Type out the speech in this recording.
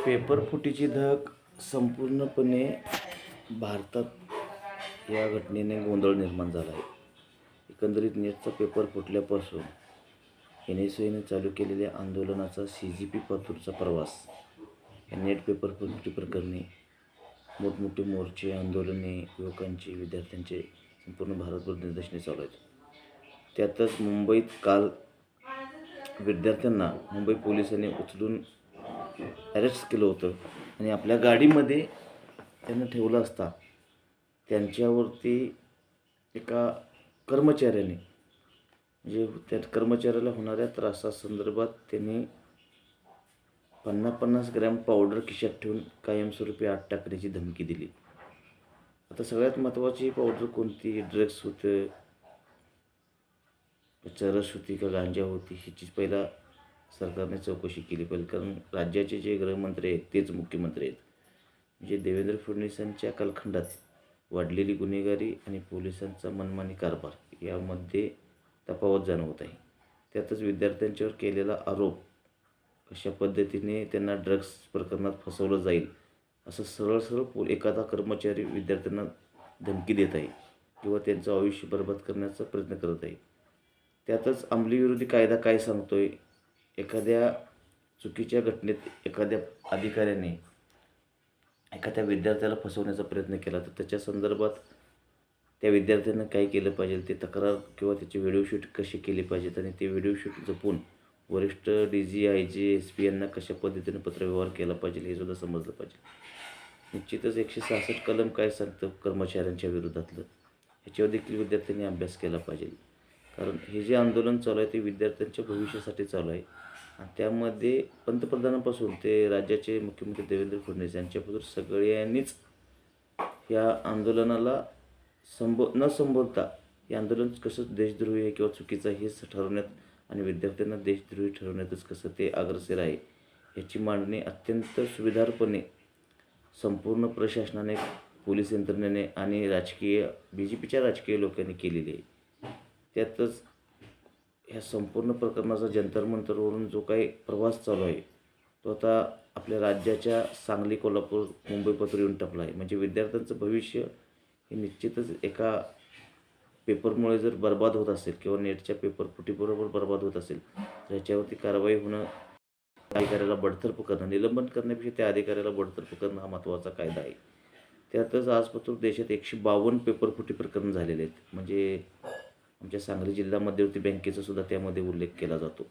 पेपरफुटीची धग संपूर्णपणे भारतात या घटनेने गोंधळ निर्माण झाला आहे. एकंदरीत नेटचा पेपर फुटल्यापासून NSUने चालू केलेल्या आंदोलनाचा CGP पातूरचा प्रवास या नेट पेपर फुटी प्रकरणी मोठमोठे मोर्चे, आंदोलने, युवकांची, विद्यार्थ्यांचे संपूर्ण भारतभर निदर्शने चालू आहेत. त्यातच मुंबईत काल विद्यार्थ्यांना मुंबई पोलिसांनी उचलून अरेस्ट केलं होतं आणि आपल्या गाडीमध्ये त्यांना ठेवलं असता त्यांच्यावरती एका कर्मचाऱ्याने म्हणजे त्या कर्मचाऱ्याला होणाऱ्या त्रासासंदर्भात त्यांनी 50-50 ग्रॅम पावडर खिशात ठेवून कायमस्वरूपी आत टाकण्याची धमकी दिली. आता सगळ्यात महत्त्वाची पावडर कोणती, ड्रग्स होतं, चरस होती का गांजा होती, ह्याची पहिला सरकारने चौकशी केली पाहिजे. कारण राज्याचे जे गृहमंत्री आहेत तेच मुख्यमंत्री आहेत. म्हणजे देवेंद्र फडणवीसांच्या कालखंडात वाढलेली गुन्हेगारी आणि पोलिसांचा मनमानी कारभार यामध्ये तफावत जाणवत आहे. त्यातच विद्यार्थ्यांच्यावर केलेला आरोप कशा पद्धतीने त्यांना ड्रग्स प्रकरणात फसवलं जाईल असं सरळ एखादा कर्मचारी विद्यार्थ्यांना धमकी देत आहे किंवा त्यांचं आयुष्य बर्बाद करण्याचा प्रयत्न करत आहे. त्यातच अंमली विरोधी कायदा काय सांगतोय, एखाद्या चुकीच्या घटनेत एखाद्या अधिकाऱ्याने एखाद्या विद्यार्थ्याला फसवण्याचा प्रयत्न केला तर त्याच्या संदर्भात त्या विद्यार्थ्यानं काय केलं पाहिजे, ते तक्रार किंवा त्याचे व्हिडिओ शूट कसे केले पाहिजेत आणि ते व्हिडिओ शूट जपून वरिष्ठ DG, IG, SP यांना कशा पद्धतीने पत्रव्यवहार केला पाहिजे हे सुद्धा समजलं पाहिजे. निश्चितच 166 कलम काय सांगतं कर्मचाऱ्यांच्या विरोधातलं, ह्याच्यावर देखील विद्यार्थ्यांनी अभ्यास केला पाहिजे. कारण हे जे आंदोलन चालू आहे ते विद्यार्थ्यांच्या भविष्यासाठी चालू आहे आणि त्यामध्ये पंतप्रधानापासून ते राज्याचे मुख्यमंत्री देवेंद्र फडणवीस यांच्यापासून सगळ्यांनीच या आंदोलनाला न संबोधता हे आंदोलन कसं देशद्रोही आहे किंवा चुकीचं आहे हे ठरवण्यात आणि विद्यार्थ्यांना देशद्रोही ठरवण्यातच कसं ते अग्रेसर आहे याची मांडणी अत्यंत सुविधारपणे संपूर्ण प्रशासनाने, पोलीस यंत्रणेने आणि BJPच्या राजकीय लोकांनी केलेली आहे. त्यातच ह्या संपूर्ण प्रकरणाचा जंतर-मंतरवरून जो काही प्रवास चालू आहे तो आता आपल्या राज्याच्या सांगली, कोल्हापूर, मुंबईपासून येऊन टपला आहे. म्हणजे विद्यार्थ्यांचं भविष्य हे निश्चितच एका पेपरमुळे जर बर्बाद होत असेल किंवा नेटच्या पेपर फुटीबरोबर बर्बाद होत असेल तर याच्यावरती कारवाई होणं, अधिकाऱ्याला बडतर्फ करणं, निलंबन करण्यापेक्षा त्या अधिकाऱ्याला बडतर्फ करणं हा महत्त्वाचा कायदा आहे. त्यातच आजपासून देशात 152 पेपरफुटी प्रकरण झालेले आहेत. म्हणजे आमच्या सांगली जिल्हा मध्यवर्ती बँकेचा सुद्धा त्यामध्ये उल्लेख केला जातो.